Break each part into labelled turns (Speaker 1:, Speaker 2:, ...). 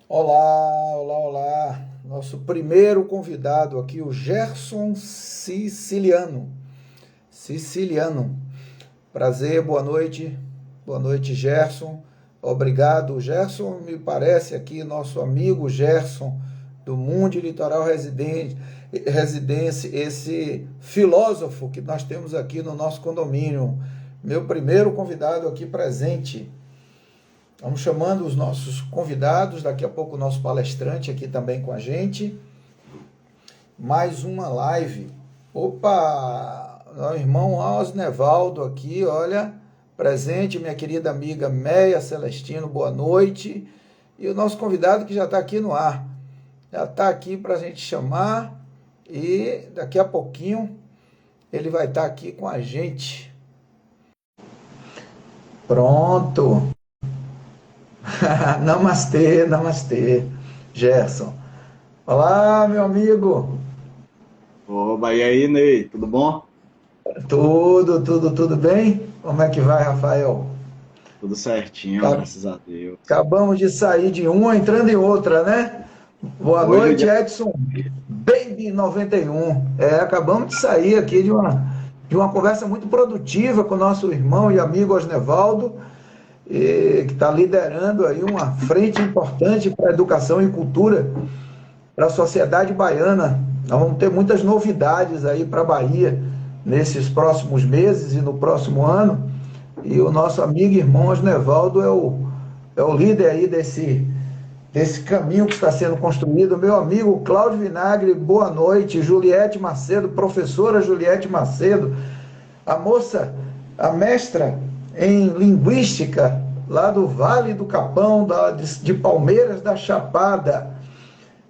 Speaker 1: Olá, olá, olá. Nosso primeiro convidado aqui, o Gerson Siciliano. Siciliano. Prazer, boa noite. Boa noite, Gerson. Obrigado. Gerson, me parece aqui, nosso amigo Gerson, do Mundo Litoral Residência, esse filósofo que nós temos aqui no nosso condomínio. Meu primeiro convidado aqui presente. Vamos chamando os nossos convidados, daqui a pouco o nosso palestrante aqui também com a gente. Mais uma live. Opa! Meu irmão Osnevaldo aqui, olha, presente, minha querida amiga Meia Celestino, boa noite. E o nosso convidado que já está aqui no ar. Já está aqui para a gente chamar e daqui a pouquinho ele vai estar aqui com a gente. Pronto. Namastê, namastê, Gerson. Olá, meu amigo.
Speaker 2: Oba, e aí, Ney, tudo bom?
Speaker 1: Tudo bem? Como é que vai, Rafael?
Speaker 2: Tudo certinho,
Speaker 1: Tá-
Speaker 2: graças a Deus.
Speaker 1: Acabamos de sair de uma, entrando em outra, né? Boa
Speaker 2: Hoje o
Speaker 1: noite,
Speaker 2: dia.
Speaker 1: Edson Baby 91. Acabamos de sair aqui de uma conversa muito produtiva com o nosso irmão e amigo Osnevaldo, que está liderando aí uma frente importante para a educação e cultura para a sociedade baiana. Nós vamos ter muitas novidades aí para a Bahia nesses próximos meses e no próximo ano. E o nosso amigo e irmão Osnevaldo é o líder aí desse caminho que está sendo construído. Meu amigo Cláudio Vinagre, boa noite. Juliette Macedo, professora Juliette Macedo, a moça, a mestra em linguística lá do Vale do Capão, de Palmeiras da Chapada.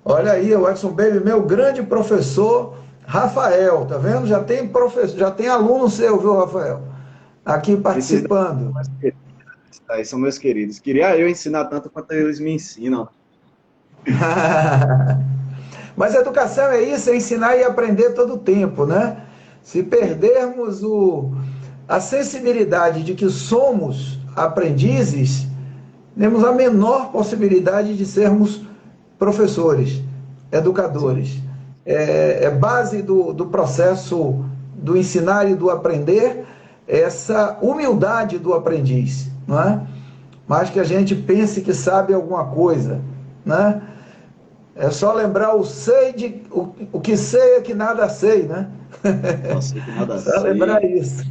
Speaker 1: Olha aí, o Edson Baby, meu grande professor Rafael, tá vendo? Já tem aluno seu, viu, Rafael? Aqui
Speaker 2: Esses daí
Speaker 1: participando.
Speaker 2: são meus queridos. Esses daí são meus queridos. Queria eu ensinar tanto quanto eles me ensinam.
Speaker 1: Mas educação é isso, é ensinar e aprender todo o tempo, né? Se perdermos a sensibilidade de que somos aprendizes, temos a menor possibilidade de sermos professores,
Speaker 2: Sim,
Speaker 1: educadores. É base do processo do ensinar e do aprender essa humildade do aprendiz, não é? Mas que a gente pense que sabe alguma coisa, né? É só lembrar o que sei é que nada sei, né?
Speaker 2: só sei que nada
Speaker 1: Só lembrar
Speaker 2: sei.
Speaker 1: isso.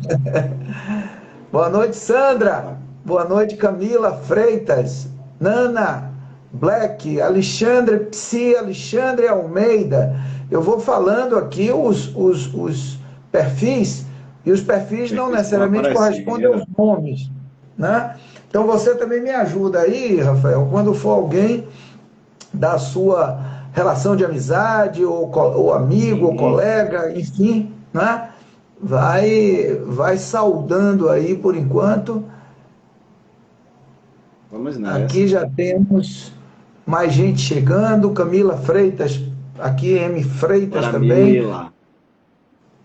Speaker 1: Boa noite, Sandra. Boa noite, Camila Freitas, Nana Black, Alexandre Psi, Alexandre Almeida. Eu vou falando aqui os perfis, e os perfis não
Speaker 2: Perfis que estão
Speaker 1: necessariamente correspondem aos
Speaker 2: aparecendo.
Speaker 1: nomes, né? Então você também me ajuda aí, Rafael, quando for alguém da sua relação de amizade, ou amigo, ou
Speaker 2: Sim,
Speaker 1: colega, enfim, né? Vai saudando aí por enquanto.
Speaker 2: vamos
Speaker 1: Aqui
Speaker 2: nessa.
Speaker 1: já temos mais gente chegando. Camila Freitas, aqui M Freitas
Speaker 2: Bora,
Speaker 1: também.
Speaker 2: Mila.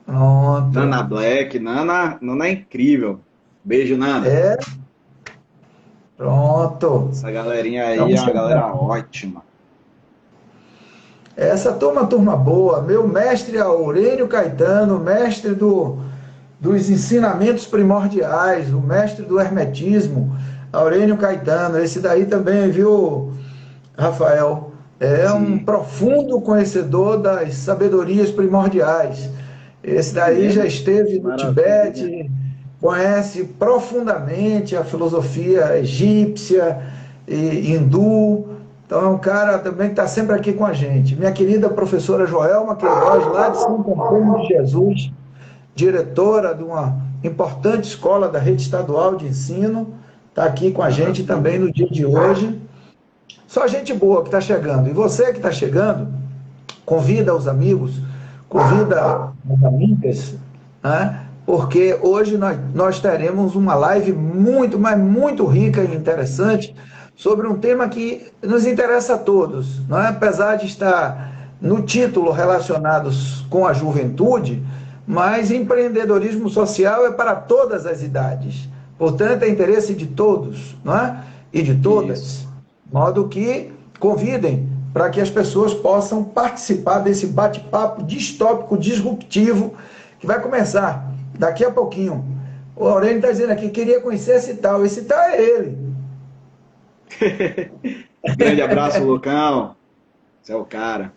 Speaker 1: Pronto.
Speaker 2: Nana Black. Nana é incrível. Beijo, Nana.
Speaker 1: É, pronto.
Speaker 2: Essa galerinha aí é
Speaker 1: Estamos
Speaker 2: uma galera
Speaker 1: chegando.
Speaker 2: ótima.
Speaker 1: Essa turma boa. Meu mestre Aurélio Caetano, mestre dos ensinamentos primordiais, o mestre do hermetismo, Aurélio Caetano. Esse daí também, viu, Rafael? É um
Speaker 2: Sim.
Speaker 1: profundo conhecedor das sabedorias primordiais. Esse
Speaker 2: É
Speaker 1: daí já
Speaker 2: mesmo? Que
Speaker 1: esteve no
Speaker 2: maravilha.
Speaker 1: Tibete, conhece profundamente a filosofia egípcia e hindu. Então é um cara também que está sempre aqui com a gente. Minha querida professora Joelma Queiroz, lá de Santo Antônio de Jesus, diretora de uma importante escola da rede estadual de ensino, está aqui com a gente também
Speaker 2: Maravilha.
Speaker 1: no dia de hoje. Só gente boa que está chegando. E você que está chegando, convida os amigos, convida as amigas, né? Porque hoje nós teremos uma live muito, mas muito rica e interessante sobre um tema que nos interessa a todos, não é? Apesar de estar no título relacionados com a juventude, mas empreendedorismo social é para todas as idades. Portanto, é interesse de todos, não é? E de
Speaker 2: Isso.
Speaker 1: todas. De modo que convidem para que as pessoas possam participar desse bate-papo distópico, disruptivo, que vai começar daqui a pouquinho. O Aurélio está dizendo aqui, queria conhecer esse tal é ele.
Speaker 2: Grande abraço, Lucão. Você é o cara.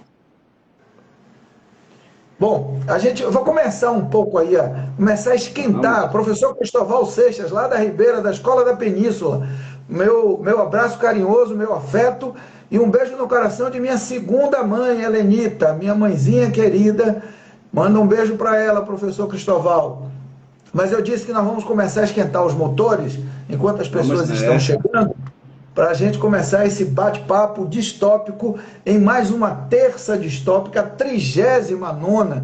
Speaker 1: Bom, eu vou começar um pouco aí, começar a esquentar. Vamos. Professor Cristóval Seixas, lá da Ribeira, da Escola da Península. Meu abraço carinhoso, meu afeto e um beijo no coração de minha segunda mãe, Helenita, minha mãezinha querida. Manda um beijo para ela, professor Cristóval. Mas eu disse que nós vamos começar a esquentar os motores, enquanto as pessoas estão chegando, para a gente começar esse bate-papo distópico em mais uma terça distópica, a 39ª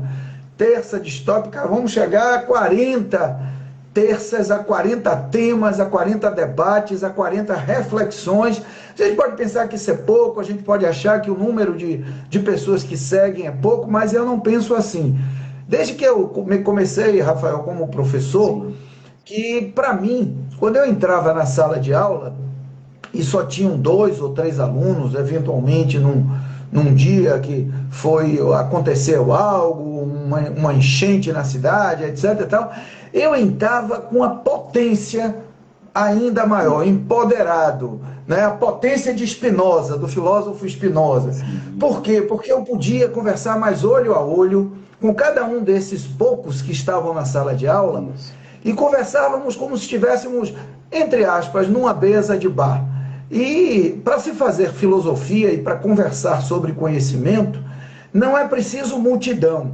Speaker 1: terça distópica. Vamos chegar a 40 terças, a 40 temas, a 40 debates, a 40 reflexões. A gente pode pensar que isso é pouco, a gente pode achar que o número de pessoas que seguem é pouco, mas eu não penso assim. Desde que eu comecei, Rafael, como professor, que para mim, quando eu entrava na sala de aula, e só tinham 2 ou 3 alunos, eventualmente num dia que aconteceu algo, uma enchente na cidade, etc. e tal, eu entrava com a potência ainda maior, empoderado, né? A potência de Spinoza, do filósofo Spinoza. Por quê? Porque eu podia conversar mais olho a olho com cada um desses poucos que estavam na sala de aula e conversávamos como se estivéssemos, entre aspas, numa mesa de bar. E para se fazer filosofia e para conversar sobre conhecimento, não é preciso multidão.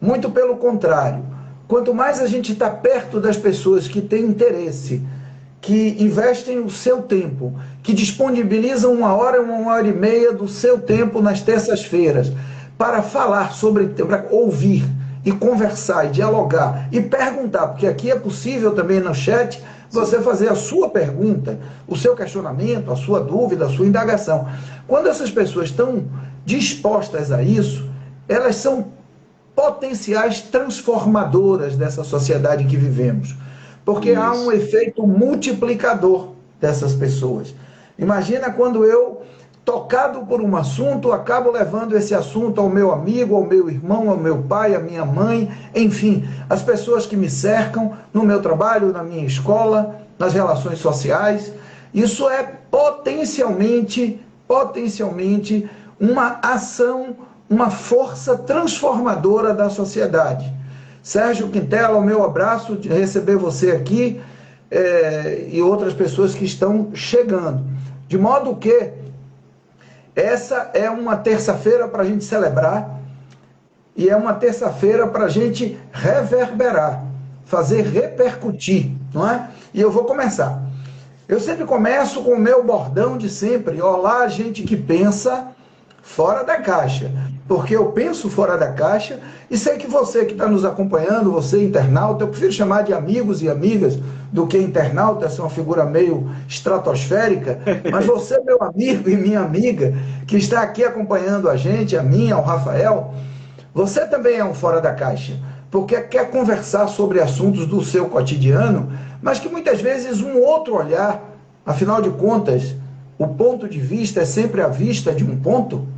Speaker 1: Muito pelo contrário. Quanto mais a gente está perto das pessoas que têm interesse, que investem o seu tempo, que disponibilizam 1 hora, 1h30 do seu tempo nas terças-feiras para falar para ouvir e conversar e dialogar e perguntar, porque aqui é possível também no chat você fazer a sua pergunta, o seu questionamento, a sua dúvida, a sua indagação. Quando essas pessoas estão dispostas a isso, elas são potenciais transformadoras dessa sociedade que vivemos. Porque há um efeito multiplicador dessas pessoas. Imagina quando eu, tocado por um assunto, acabo levando esse assunto ao meu amigo, ao meu irmão, ao meu pai, à minha mãe, enfim, as pessoas que me cercam no meu trabalho, na minha escola, nas relações sociais. Isso é potencialmente uma ação, uma força transformadora da sociedade. Sérgio Quintela, o meu abraço de receber você aqui e outras pessoas que estão chegando. De modo que essa é uma terça-feira para a gente celebrar e é uma terça-feira para a gente reverberar, fazer repercutir, não é? E eu vou começar. Eu sempre começo com o meu bordão de sempre. Olá, gente que pensa fora da caixa. Porque eu penso fora da caixa e sei que você que está nos acompanhando, você internauta, eu prefiro chamar de amigos e amigas do que internauta, essa é uma figura meio estratosférica, mas você, meu amigo e minha amiga, que está aqui acompanhando a gente, a mim, ao Rafael, você também é um fora da caixa, porque quer conversar sobre assuntos do seu cotidiano, mas que muitas vezes um outro olhar, afinal de contas, o ponto de vista é sempre a vista de um ponto.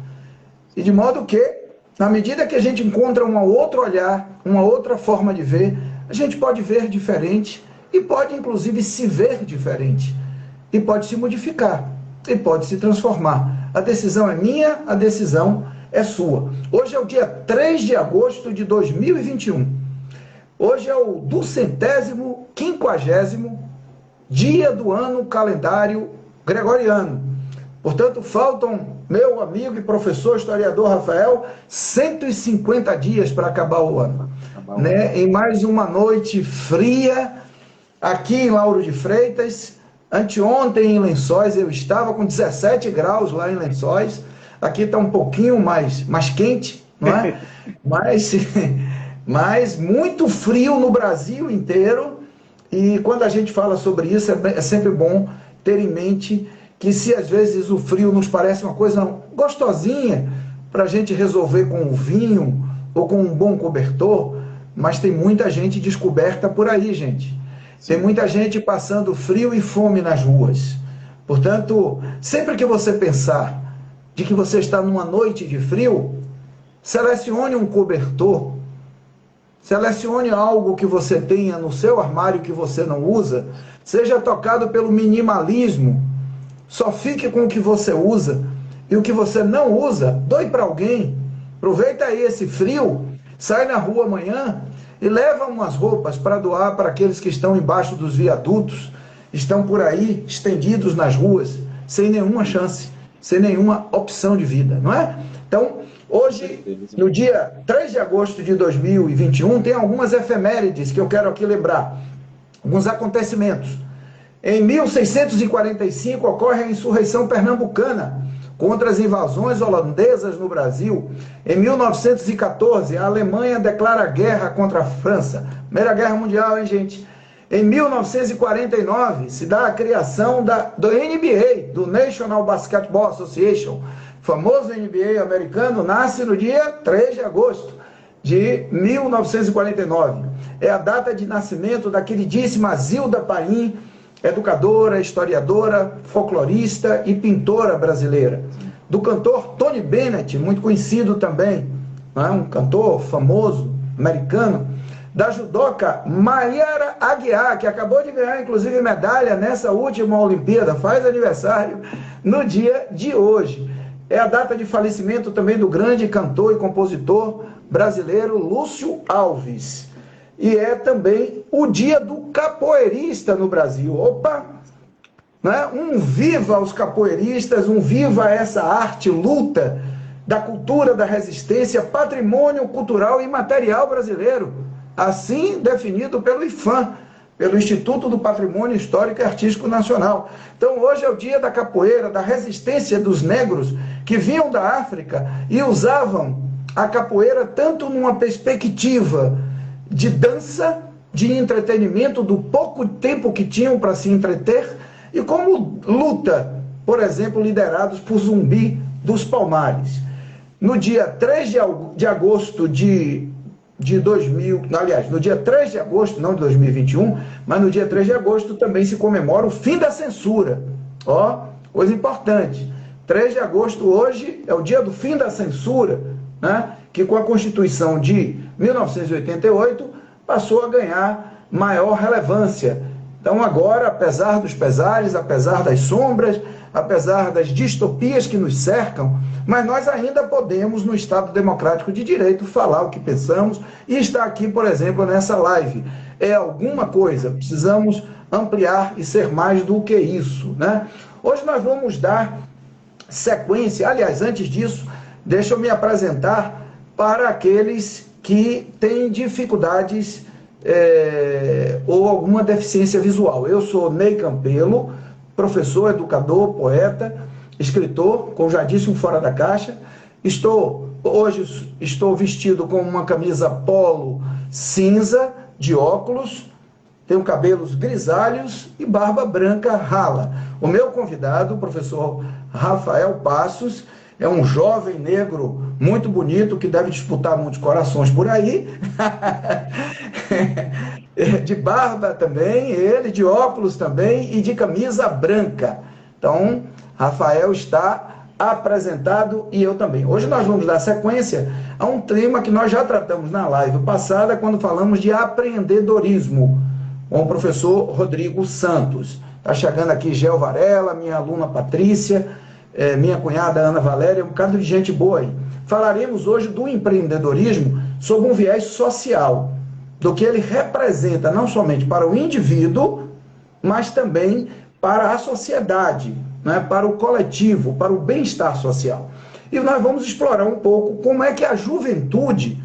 Speaker 1: E de modo que, na medida que a gente encontra um outro olhar, uma outra forma de ver, a gente pode ver diferente e pode, inclusive, se ver diferente. E pode se modificar, e pode se transformar. A decisão é minha, a decisão é sua. Hoje é o dia 3 de agosto de 2021. Hoje é o 250º dia do ano calendário gregoriano. Portanto, faltam, meu amigo e professor historiador Rafael, 150 dias para acabar o ano. Né? Em mais uma noite fria, aqui em Lauro de Freitas, anteontem em Lençóis, eu estava com 17 graus lá em Lençóis, aqui está um pouquinho mais quente, não é? mas muito frio no Brasil inteiro, e quando a gente fala sobre isso, é sempre bom ter em mente que se às vezes o frio nos parece uma coisa gostosinha para a gente resolver com o vinho ou com um bom cobertor, mas tem muita gente descoberta por aí, gente. Tem muita gente passando frio e fome nas ruas. Portanto, sempre que você pensar de que você está numa noite de frio, selecione um cobertor, selecione algo que você tenha no seu armário que você não usa, seja tocado pelo minimalismo, só fique com o que você usa, e o que você não usa, doe para alguém. Aproveita aí esse frio, sai na rua amanhã e leva umas roupas para doar para aqueles que estão embaixo dos viadutos, estão por aí estendidos nas ruas, sem nenhuma chance, sem nenhuma opção de vida, não é? Então, hoje, no dia 3 de agosto de 2021, tem algumas efemérides que eu quero aqui lembrar, alguns acontecimentos. Em 1645 ocorre a insurreição pernambucana contra as invasões holandesas no Brasil. Em 1914, a Alemanha declara guerra contra a França. Primeira Guerra Mundial, hein, gente? Em 1949, se dá a criação do NBA, do National Basketball Association. O famoso NBA americano nasce no dia 3 de agosto de 1949. É a data de nascimento da queridíssima Zilda Paim, educadora, historiadora, folclorista e pintora brasileira. Do cantor Tony Bennett, muito conhecido também, um cantor famoso, americano. Da judoca Mayara Aguiar, que acabou de ganhar, inclusive, medalha nessa última Olimpíada, faz aniversário no dia de hoje. É a data de falecimento também do grande cantor e compositor brasileiro Lúcio Alves. E é também o dia do capoeirista no Brasil. Opa! Né? Um viva aos capoeiristas, um viva essa arte, luta da cultura da resistência, patrimônio cultural e material brasileiro, assim definido pelo IPHAN, pelo Instituto do Patrimônio Histórico e Artístico Nacional. Então hoje é o dia da capoeira, da resistência dos negros que vinham da África e usavam a capoeira tanto numa perspectiva de dança, de entretenimento, do pouco tempo que tinham para se entreter, e como luta, por exemplo, liderados por Zumbi dos Palmares. No dia 3 de agosto de 2000, aliás, no dia 3 de agosto, não de 2021, mas no dia 3 de agosto também se comemora o fim da censura. Ó, coisa importante. 3 de agosto hoje é o dia do fim da censura, né? Que com a Constituição de 1988 passou a ganhar maior relevância. Então agora, apesar dos pesares, apesar das sombras, apesar das distopias que nos cercam, mas nós ainda podemos, no Estado Democrático de Direito, falar o que pensamos e estar aqui, por exemplo, nessa live. É alguma coisa, precisamos ampliar e ser mais do que isso, né? Hoje nós vamos dar sequência, aliás, antes disso, deixa eu me apresentar para aqueles que têm dificuldades ou alguma deficiência visual. Eu sou Ney Campelo, professor, educador, poeta, escritor, como já disse, um fora da caixa. Hoje estou vestido com uma camisa polo cinza, de óculos, tenho cabelos grisalhos e barba branca rala. O meu convidado, o professor Rafael Passos, é um jovem negro muito bonito, que deve disputar muitos corações por aí. De barba também, ele de óculos também e de camisa branca. Então, Rafael está apresentado e eu também. Hoje nós vamos dar sequência a um tema que nós já tratamos na live passada, quando falamos de empreendedorismo, com o professor Rodrigo Santos. Está chegando aqui Gel Varela, minha aluna Patrícia, minha cunhada Ana Valéria, um bocado de gente boa aí. Falaremos hoje do empreendedorismo sob um viés social, do que ele representa não somente para o indivíduo, mas também para a sociedade, né, para o coletivo, para o bem-estar social. E nós vamos explorar um pouco como é que a juventude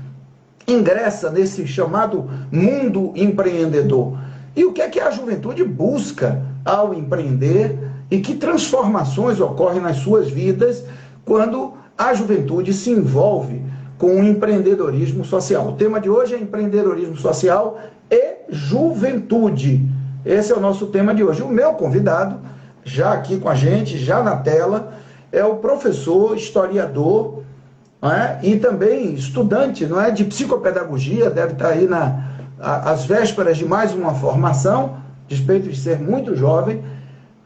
Speaker 1: ingressa nesse chamado mundo empreendedor. E o que é que a juventude busca ao empreender e que transformações ocorrem nas suas vidas quando a juventude se envolve com o empreendedorismo social. O tema de hoje é empreendedorismo social e juventude. Esse é o nosso tema de hoje. O meu convidado, já aqui com a gente, já na tela, é o professor, historiador, não é? E também estudante, não é? De psicopedagogia, deve estar aí às vésperas de mais uma formação, a despeito de ser muito jovem,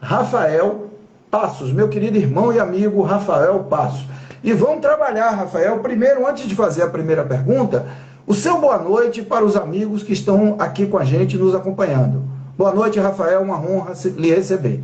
Speaker 1: Rafael Passos, meu querido irmão e amigo Rafael Passos. E vamos trabalhar, Rafael. Primeiro, antes de fazer a primeira pergunta, o seu boa noite para os amigos que estão aqui com a gente, nos acompanhando. Boa noite, Rafael, uma honra lhe receber.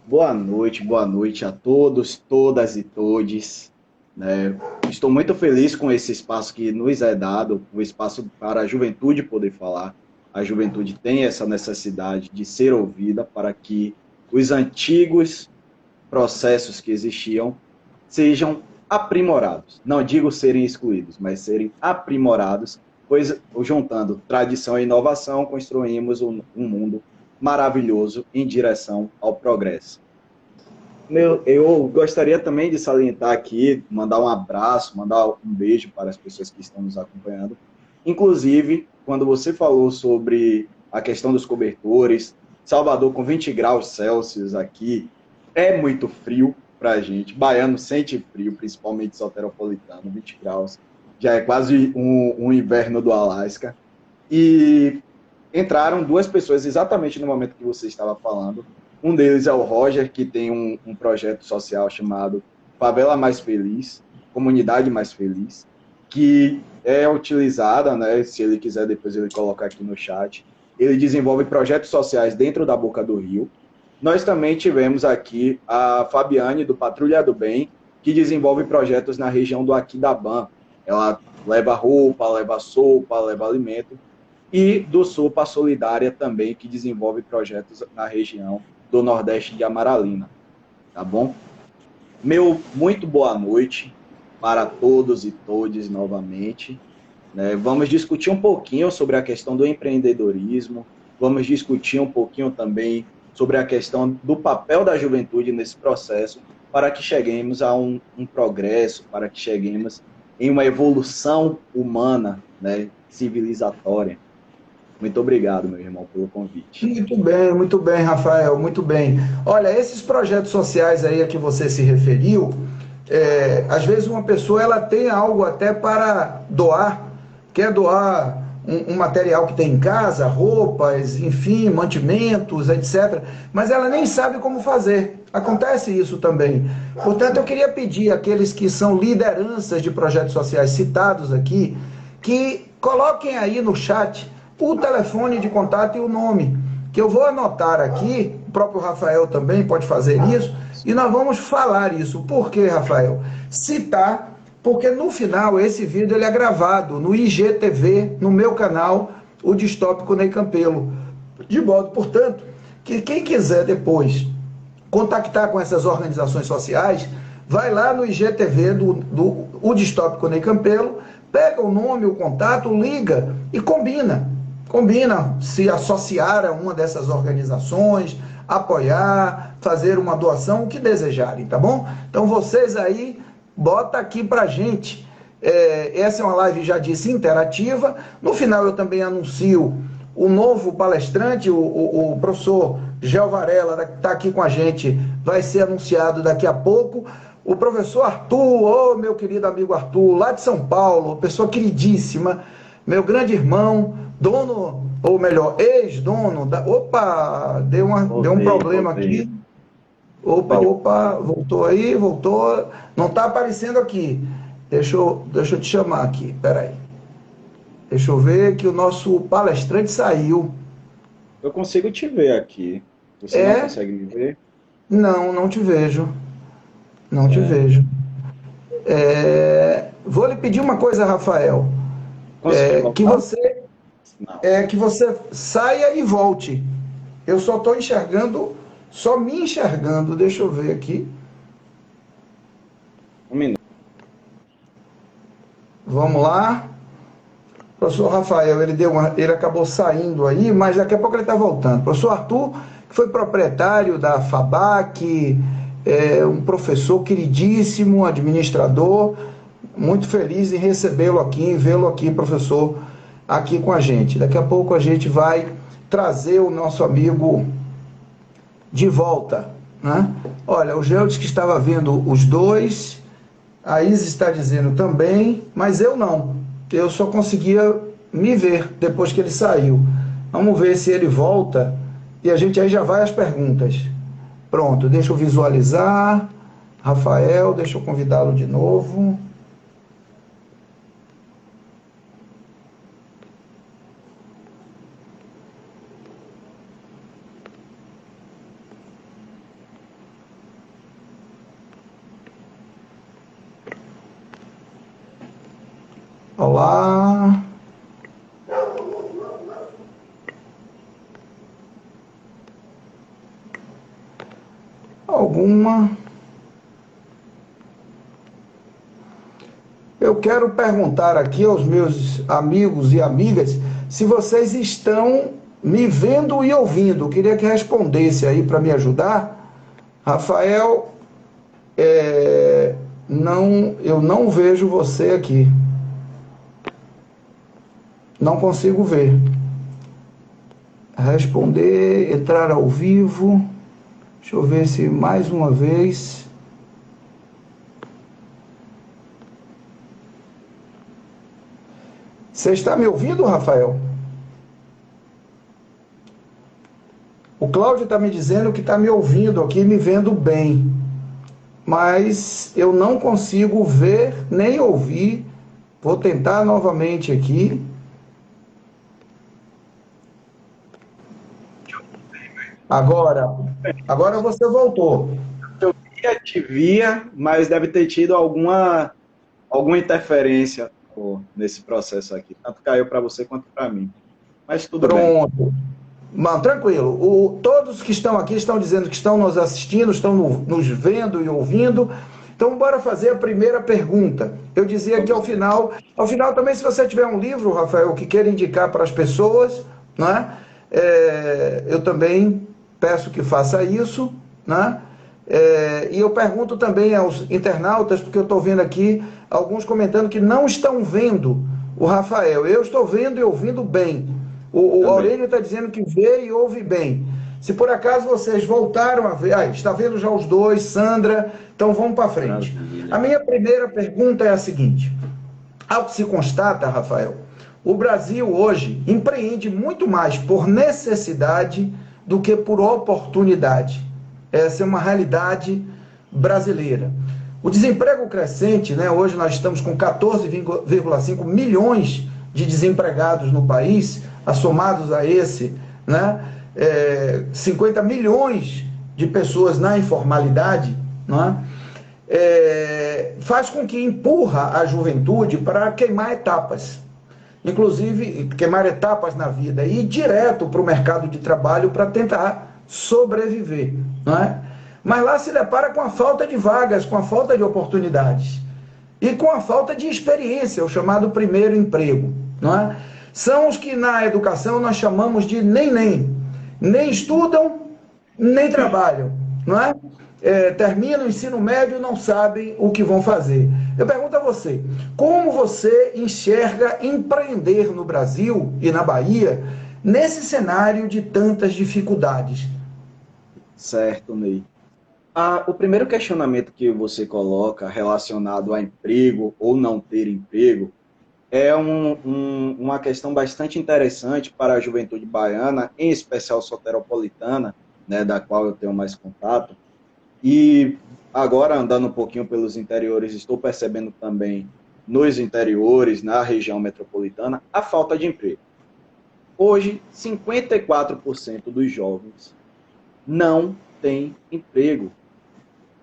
Speaker 2: Boa noite a todos, todas e todes. Né? Estou muito feliz com esse espaço que nos é dado, o espaço para a juventude poder falar. A juventude tem essa necessidade de ser ouvida para que os antigos processos que existiam sejam aprimorados. Não digo serem excluídos, mas serem aprimorados, pois juntando tradição e inovação, construímos um mundo maravilhoso em direção ao progresso. Eu gostaria também de salientar aqui, mandar um abraço, mandar um beijo para as pessoas que estão nos acompanhando. Inclusive, quando você falou sobre a questão dos cobertores, Salvador com 20 graus Celsius aqui, é muito frio para a gente. Baiano sente frio, principalmente soteropolitano, 20 graus. Já é quase um inverno do Alasca. E entraram duas pessoas exatamente no momento que você estava falando. Um deles é o Roger, que tem um projeto social chamado Favela Mais Feliz, Comunidade Mais Feliz, que é utilizada, né, se ele quiser depois ele colocar aqui no chat. Ele desenvolve projetos sociais dentro da Boca do Rio. Nós também tivemos aqui a Fabiane, do Patrulha do Bem, que desenvolve projetos na região do Aquidauã. Ela leva roupa, leva sopa, leva alimento. E do Sopa Solidária também, que desenvolve projetos na região do Nordeste de Amaralina. Tá bom? Meu muito boa noite para todos e todes novamente. Né? Vamos discutir um pouquinho sobre a questão do empreendedorismo, vamos discutir um pouquinho também sobre a questão do papel da juventude nesse processo, para que cheguemos a um progresso, para que cheguemos em uma evolução humana, né, civilizatória. Muito obrigado, meu irmão, pelo convite.
Speaker 1: Muito bem, Rafael, muito bem. Olha, esses projetos sociais aí a que você se referiu, às vezes uma pessoa ela tem algo até para doar, quer doar um material que tem em casa, roupas, enfim, mantimentos, etc. Mas ela nem sabe como fazer. Acontece isso também. Portanto, eu queria pedir àqueles que são lideranças de projetos sociais citados aqui, que coloquem aí no chat o telefone de contato e o nome, que eu vou anotar aqui, o próprio Rafael também pode fazer isso, e nós vamos falar isso. Por quê, Rafael? Citar, porque no final esse vídeo ele é gravado no IGTV, no meu canal, o Distópico Ney Campelo. De modo, portanto, que quem quiser depois contactar com essas organizações sociais, vai lá no IGTV o Distópico Ney Campelo, pega o nome, o contato, liga e combina se associar a uma dessas organizações, apoiar, fazer uma doação, o que desejarem, tá bom? Então vocês aí, bota aqui pra gente. Essa é uma live, já disse, interativa. No final eu também anuncio o novo palestrante, o professor Gel Varela, que está aqui com a gente, vai ser anunciado daqui a pouco. O professor Arthur, meu querido amigo Arthur, lá de São Paulo, pessoa queridíssima, meu grande irmão, dono, ou melhor, ex-dono da... Opa, deu um problema aqui. Opa, voltou aí, voltou. Não está aparecendo aqui. Deixa eu te chamar aqui, peraí. Deixa eu ver que o nosso palestrante saiu.
Speaker 2: Eu consigo te ver aqui. Você não consegue me ver?
Speaker 1: Não te vejo. Não te vejo. Vou lhe pedir uma coisa, Rafael. Que você saia e volte. Eu só estou me enxergando. Deixa eu ver aqui.
Speaker 2: Um minuto.
Speaker 1: Vamos lá. Professor Rafael, ele acabou saindo aí, mas daqui a pouco ele está voltando. Professor Arthur, que foi proprietário da FABAC, um professor queridíssimo, administrador, muito feliz em recebê-lo aqui, em vê-lo aqui, professor, aqui com a gente. Daqui a pouco a gente vai trazer o nosso amigo de volta, né? Olha, o Gel disse que estava vendo os dois, a Isa está dizendo também, mas eu não. Eu só conseguia me ver depois que ele saiu. Vamos ver se ele volta e a gente aí já vai às perguntas. Pronto, deixa eu visualizar. Rafael, deixa eu convidá-lo de novo. Olá. Alguma? Eu quero perguntar aqui aos meus amigos e amigas se vocês estão me vendo e ouvindo. Eu queria que respondesse aí para me ajudar. Rafael, não, eu não vejo você aqui. Não consigo ver. Responder, entrar ao vivo. Deixa eu ver se mais uma vez. Você está me ouvindo, Rafael? O Cláudio está me dizendo que está me ouvindo aqui, me vendo bem. Mas eu não consigo ver nem ouvir. Vou tentar novamente aqui. Agora você voltou.
Speaker 2: Eu te via, mas deve ter tido alguma interferência nesse processo aqui. Tanto caiu para você quanto para mim. Mas tudo bem.
Speaker 1: Pronto. Mano, tranquilo. Todos que estão aqui estão dizendo que estão nos assistindo, estão nos vendo e ouvindo. Então, bora fazer a primeira pergunta. Eu dizia que ao final também, se você tiver um livro, Rafael, que queira indicar para as pessoas, né? Eu também peço que faça isso, né? E eu pergunto também aos internautas, porque eu estou vendo aqui alguns comentando que não estão vendo o Rafael. Eu estou vendo e ouvindo bem. O Aurélio está dizendo que vê e ouve bem. Se por acaso vocês voltaram a ver, está vendo já os dois, Sandra, então vamos para frente. A minha primeira pergunta é a seguinte: ao que se constata, Rafael, o Brasil hoje empreende muito mais por necessidade do que por oportunidade. Essa é uma realidade brasileira. O desemprego crescente, né? Hoje nós estamos com 14,5 milhões de desempregados no país, assomados a esse, né? 50 milhões de pessoas na informalidade, né? Faz com que empurra a juventude para queimar etapas. Inclusive, queimar etapas na vida e ir direto para o mercado de trabalho para tentar sobreviver, não é? Mas lá se depara com a falta de vagas, com a falta de oportunidades e com a falta de experiência, o chamado primeiro emprego, não é? São os que na educação nós chamamos de nem estudam, nem trabalham, não é? Terminam o ensino médio e não sabem o que vão fazer. Eu pergunto a você, como você enxerga empreender no Brasil e na Bahia nesse cenário de tantas dificuldades?
Speaker 2: Certo, Ney. O primeiro questionamento que você coloca relacionado a emprego ou não ter emprego é uma questão bastante interessante para a juventude baiana, em especial soteropolitana, né, da qual eu tenho mais contato. E agora, andando um pouquinho pelos interiores, estou percebendo também nos interiores, na região metropolitana, a falta de emprego. Hoje, 54% dos jovens não têm emprego.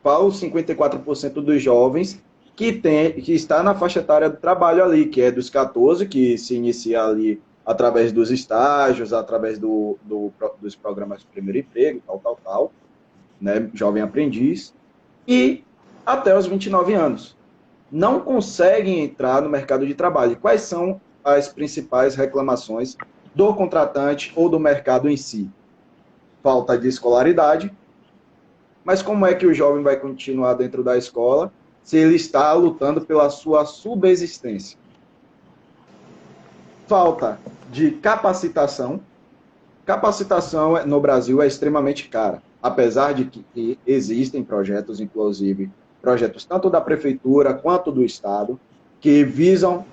Speaker 2: Falo 54% dos jovens que está na faixa etária do trabalho ali, que é dos 14, que se inicia ali através dos estágios, através dos programas de primeiro emprego, tal, né, jovem aprendiz, e até os 29 anos. Não conseguem entrar no mercado de trabalho. Quais são as principais reclamações do contratante ou do mercado em si? Falta de escolaridade. Mas como é que o jovem vai continuar dentro da escola se ele está lutando pela sua subsistência? Falta de capacitação. Capacitação no Brasil é extremamente cara, apesar de que existem projetos, inclusive projetos tanto da prefeitura quanto do estado, que visam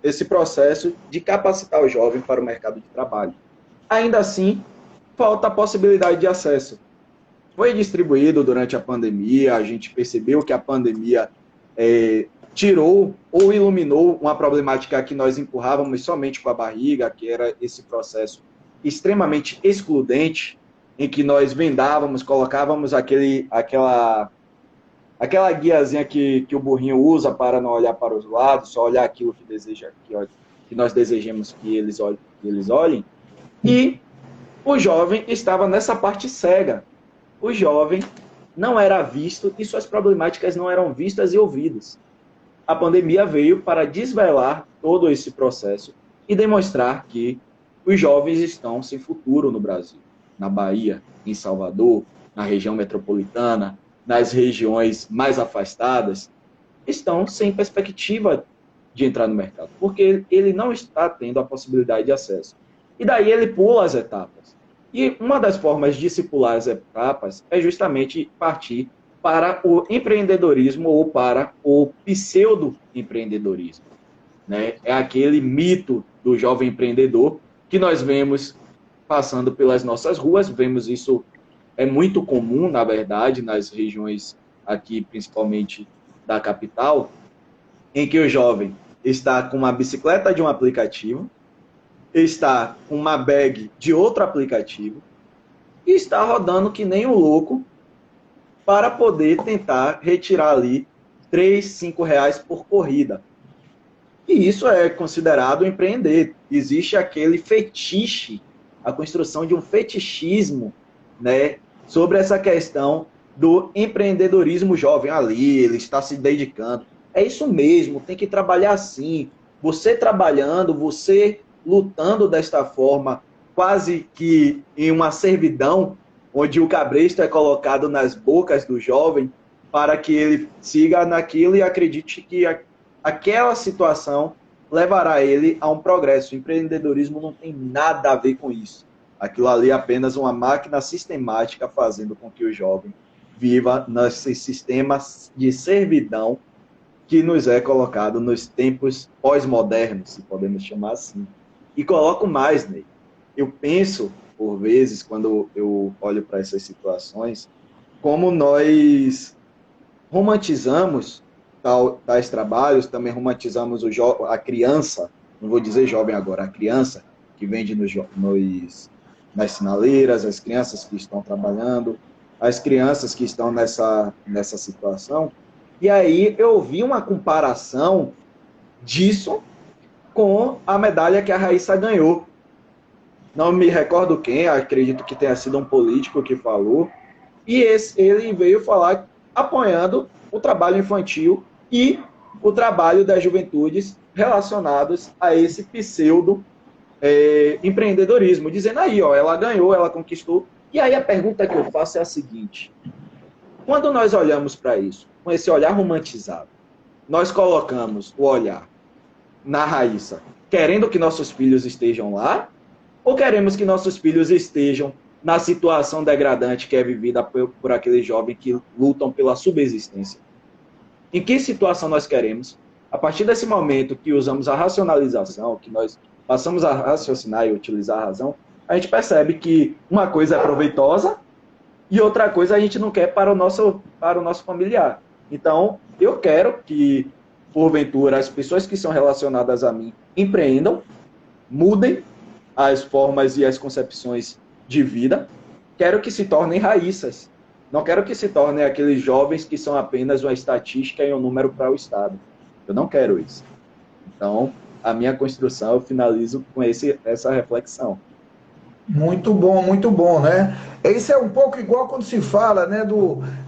Speaker 2: esse processo de capacitar o jovem para o mercado de trabalho. Ainda assim, falta a possibilidade de acesso. foi distribuído durante a pandemia, a gente percebeu que a pandemia tirou ou iluminou uma problemática que nós empurrávamos somente com a barriga, que era esse processo extremamente excludente, em que nós vendávamos, colocávamos aquela guiazinha que o burrinho usa para não olhar para os lados, só olhar aquilo que nós desejamos que eles olhem. E o jovem estava nessa parte cega. O jovem não era visto e suas problemáticas não eram vistas e ouvidas. A pandemia veio para desvelar todo esse processo e demonstrar que os jovens estão sem futuro no Brasil, na Bahia, em Salvador, na região metropolitana, nas regiões mais afastadas, estão sem perspectiva de entrar no mercado, porque ele não está tendo a possibilidade de acesso. E daí ele pula as etapas. E uma das formas de se pular as etapas é justamente partir para o empreendedorismo ou para o pseudo-empreendedorismo, né? É aquele mito do jovem empreendedor que nós vemos passando pelas nossas ruas, vemos isso, é muito comum, na verdade, nas regiões aqui, principalmente da capital, em que o jovem está com uma bicicleta de um aplicativo, está com uma bag de outro aplicativo e está rodando que nem um louco para poder tentar retirar ali 3, 5 reais por corrida. E isso é considerado empreender. Existe aquele fetiche, a construção de um fetichismo, né, sobre essa questão do empreendedorismo jovem ali, ele está se dedicando. É isso mesmo, tem que trabalhar assim. Você trabalhando, você lutando desta forma, quase que em uma servidão, onde o cabresto é colocado nas bocas do jovem para que ele siga naquilo e acredite que aquela situação levará ele a um progresso. O empreendedorismo não tem nada a ver com isso. Aquilo ali é apenas uma máquina sistemática fazendo com que o jovem viva nesses sistemas de servidão que nos é colocado nos tempos pós-modernos, se podemos chamar assim. E coloco mais, Ney. Eu penso, por vezes, quando eu olho para essas situações, como nós romantizamos tais trabalhos, também romantizamos a criança, não vou dizer jovem agora, a criança que vende nas sinaleiras, as crianças que estão trabalhando, as crianças que estão nessa situação. E aí eu vi uma comparação disso com a medalha que a Raíssa ganhou. Não me recordo quem, acredito que tenha sido um político que falou, e ele veio falar apoiando o trabalho infantil e o trabalho das juventudes relacionados a esse pseudo empreendedorismo, dizendo aí, ó, ela ganhou, ela conquistou. E aí a pergunta que eu faço é a seguinte: quando nós olhamos para isso, com esse olhar romantizado, nós colocamos o olhar na Raíssa, querendo que nossos filhos estejam lá, ou queremos que nossos filhos estejam na situação degradante que é vivida por aqueles jovens que lutam pela subsistência? Em que situação nós queremos? A partir desse momento que usamos a racionalização, que nós passamos a raciocinar e utilizar a razão, a gente percebe que uma coisa é proveitosa e outra coisa a gente não quer para o nosso familiar. Então, eu quero que, porventura, as pessoas que são relacionadas a mim empreendam, mudem as formas e as concepções de vida. Quero que se tornem Raíssas. Não quero que se tornem aqueles jovens que são apenas uma estatística e um número para o Estado. Eu não quero isso. Então, a minha construção, eu finalizo com essa reflexão.
Speaker 1: Muito bom, né? Isso é um pouco igual quando se fala, né,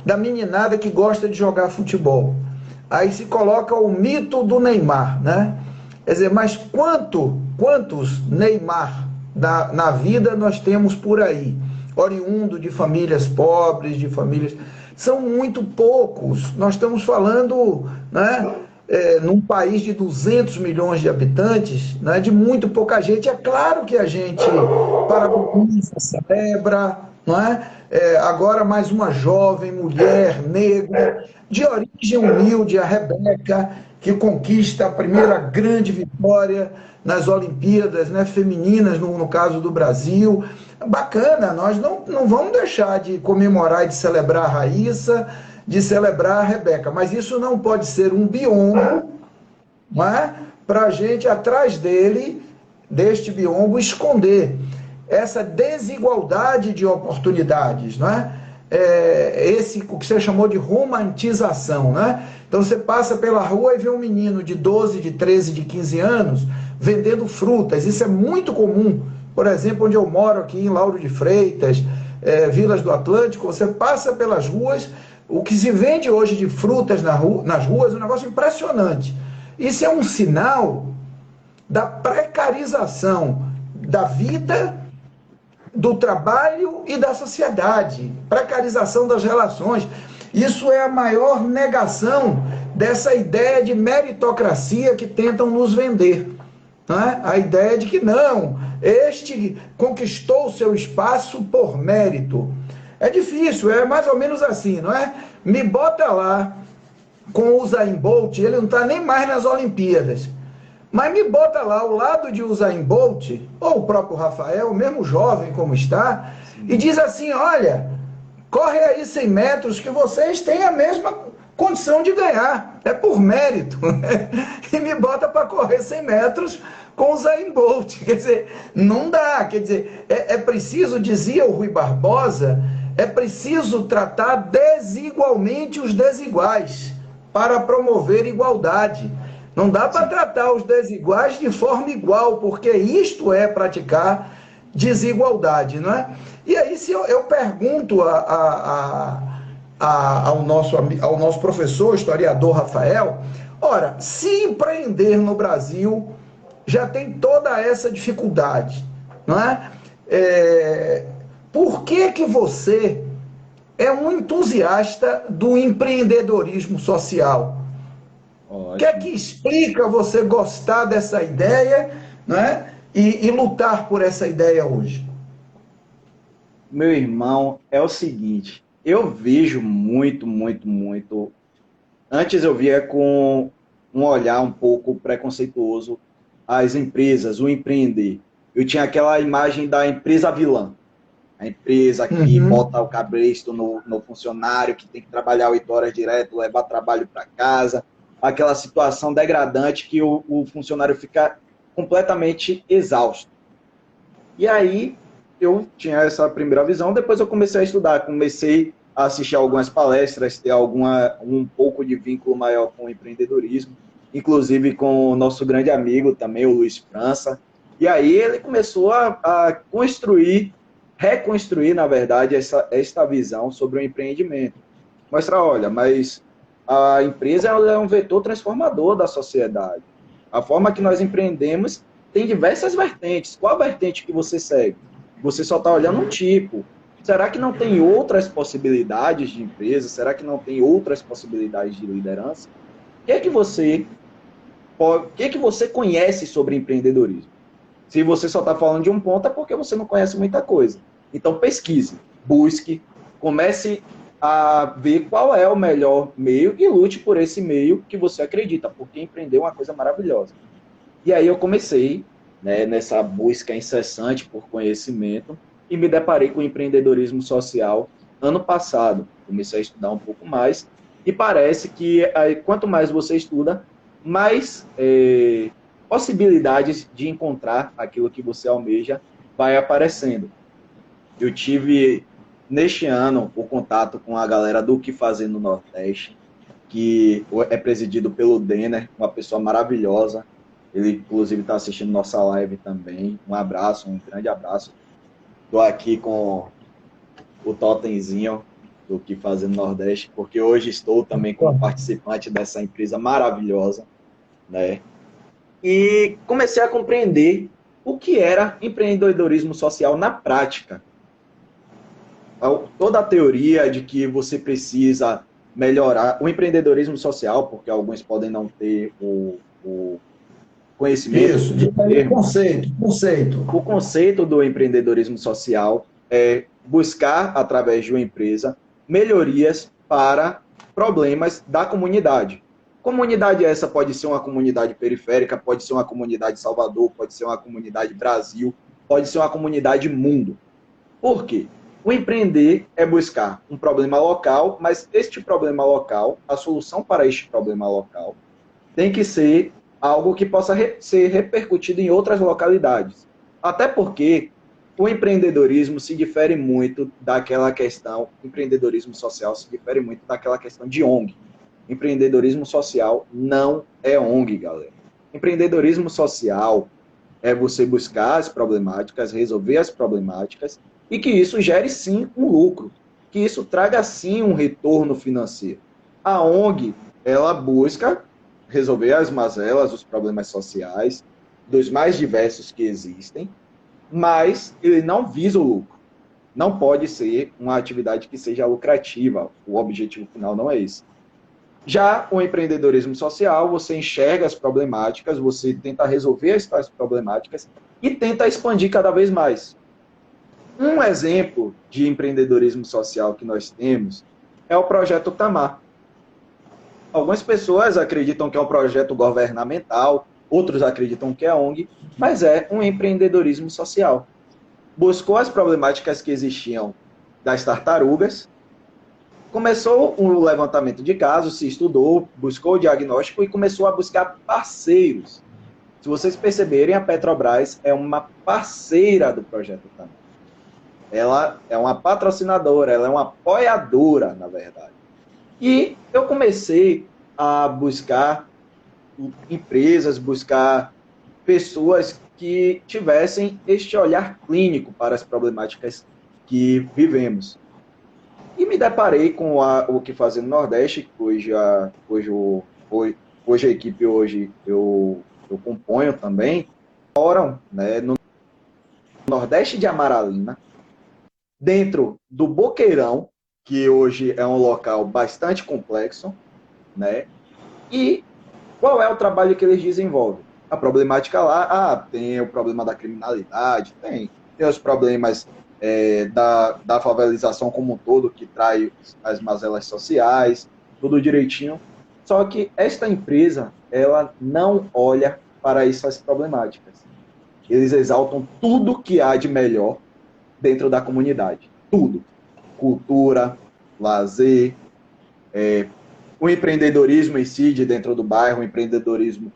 Speaker 1: da meninada que gosta de jogar futebol. Aí se coloca o mito do Neymar, né? Quer dizer, mas quantos Neymar na vida nós temos por aí? Oriundo de famílias pobres, de famílias... São muito poucos. Nós estamos falando, né, num país de 200 milhões de habitantes, né, de muito pouca gente. É claro que a gente parabeniza, celebra, não é? Agora mais uma jovem mulher negra, de origem humilde, a Rebeca, que conquista a primeira grande vitória nas Olimpíadas, né, femininas, no caso do Brasil. Bacana, nós não vamos deixar de comemorar e de celebrar a Raíssa, de celebrar a Rebeca, mas isso não pode ser um biombo, não é? Para a gente, atrás deste biombo, esconder essa desigualdade de oportunidades, não é? O que você chamou de romantização, né? Então você passa pela rua e vê um menino de 12, de 13, de 15 anos vendendo frutas. Isso é muito comum. Por exemplo, onde eu moro aqui em Lauro de Freitas, Vilas do Atlântico, você passa pelas ruas, o que se vende hoje de frutas nas ruas é um negócio impressionante. Isso é um sinal da precarização da vida, do trabalho e da sociedade, precarização das relações. Isso é a maior negação dessa ideia de meritocracia que tentam nos vender. Não é? A ideia de que não, este conquistou o seu espaço por mérito. É difícil, é mais ou menos assim, não é? Me bota lá com o Usain Bolt, ele não está nem mais nas Olimpíadas. Mas me bota lá ao lado de Usain Bolt, ou o próprio Rafael, mesmo jovem como está, e diz assim, olha, corre aí 100 metros que vocês têm a mesma condição de ganhar, é por mérito. E me bota para correr 100 metros com Usain Bolt. Quer dizer, não dá. Quer dizer, é preciso, dizia o Rui Barbosa, é preciso tratar desigualmente os desiguais para promover igualdade. Não dá para tratar os desiguais de forma igual, porque isto é praticar desigualdade, não é? E aí, se eu pergunto ao nosso professor, historiador Rafael, ora, se empreender no Brasil já tem toda essa dificuldade, não é? Por que você é um entusiasta do empreendedorismo social? O que é que explica você gostar dessa ideia, né? E lutar por essa ideia hoje?
Speaker 2: Meu irmão, é o seguinte, eu vejo muito. Antes eu via com um olhar um pouco preconceituoso as empresas, o empreender. Eu tinha aquela imagem da empresa vilã. A empresa que bota o cabresto no funcionário, que tem que trabalhar 8 horas direto, levar trabalho para casa. Aquela situação degradante que o funcionário fica completamente exausto. E aí, eu tinha essa primeira visão, depois eu comecei a estudar, comecei a assistir algumas palestras, ter um pouco de vínculo maior com o empreendedorismo, inclusive com o nosso grande amigo também, o Luiz França. E aí ele começou a reconstruir, na verdade, esta visão sobre o empreendimento. Mostrar, olha, mas a empresa é um vetor transformador da sociedade. A forma que nós empreendemos tem diversas vertentes. Qual a vertente que você segue? Você só está olhando um tipo. Será que não tem outras possibilidades de empresa? Será que não tem outras possibilidades de liderança? O que você conhece sobre empreendedorismo? Se você só está falando de um ponto, é porque você não conhece muita coisa. Então, pesquise, busque, comece a ver qual é o melhor meio e lute por esse meio que você acredita, porque empreender é uma coisa maravilhosa. E aí eu comecei, né, nessa busca incessante por conhecimento e me deparei com o empreendedorismo social ano passado. Comecei a estudar um pouco mais e parece que quanto mais você estuda, mais possibilidades de encontrar aquilo que você almeja vai aparecendo. Eu tive, neste ano, o contato com a galera do Que Fazer no Nordeste, que é presidido pelo Denner, uma pessoa maravilhosa. Ele, inclusive, está assistindo nossa live também. Um abraço, um grande abraço. Estou aqui com o totemzinho do Que Fazer no Nordeste, porque hoje estou também como participante dessa empresa maravilhosa, né? E comecei a compreender o que era empreendedorismo social na prática. Toda a teoria de que você precisa melhorar o empreendedorismo social, porque alguns podem não ter o conhecimento.
Speaker 1: Isso, conceito.
Speaker 2: O conceito do empreendedorismo social é buscar, através de uma empresa, melhorias para problemas da comunidade. Comunidade essa pode ser uma comunidade periférica, pode ser uma comunidade Salvador, pode ser uma comunidade Brasil, pode ser uma comunidade mundo. Por quê? O empreender é buscar um problema local, mas este problema local, a solução para este problema local, tem que ser algo que possa ser repercutido em outras localidades. Até porque o empreendedorismo se difere muito daquela questão, empreendedorismo social se difere muito daquela questão de ONG. Empreendedorismo social não é ONG, galera. Empreendedorismo social é você buscar as problemáticas, resolver as problemáticas e que isso gere sim um lucro, que isso traga sim um retorno financeiro. A ONG, ela busca resolver as mazelas, os problemas sociais, dos mais diversos que existem, mas ele não visa o lucro. Não pode ser uma atividade que seja lucrativa. O objetivo final não é esse. Já o empreendedorismo social, você enxerga as problemáticas, você tenta resolver as problemáticas e tenta expandir cada vez mais. Um exemplo de empreendedorismo social que nós temos é o projeto Tamar. Algumas pessoas acreditam que é um projeto governamental, outros acreditam que é ONG, mas é um empreendedorismo social. Buscou as problemáticas que existiam das tartarugas, começou o levantamento de casos, se estudou, buscou o diagnóstico e começou a buscar parceiros. Se vocês perceberem, a Petrobras é uma parceira do projeto Tamar. Ela é uma patrocinadora, ela é uma apoiadora, na verdade. E eu comecei a buscar empresas, buscar pessoas que tivessem este olhar clínico para as problemáticas que vivemos. E me deparei com o que fazer no Nordeste, hoje a equipe hoje eu componho também, moram, né, no Nordeste de Amaralina, dentro do Boqueirão, que hoje é um local bastante complexo, né? E qual é o trabalho que eles desenvolvem? A problemática lá, tem o problema da criminalidade, tem os problemas da favelização como um todo, que traz as mazelas sociais, tudo direitinho. Só que esta empresa, ela não olha para essas problemáticas. Eles exaltam tudo que há de melhor dentro da comunidade. Tudo. Cultura, lazer, o empreendedorismo em si, de dentro do bairro, o empreendedorismo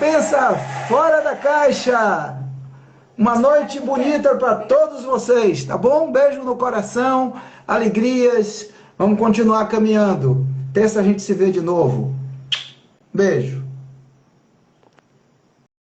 Speaker 1: pensa fora da caixa. Uma noite bonita para todos vocês, tá bom? Um beijo no coração, alegrias. Vamos continuar caminhando. Terça a gente se vê de novo. Beijo.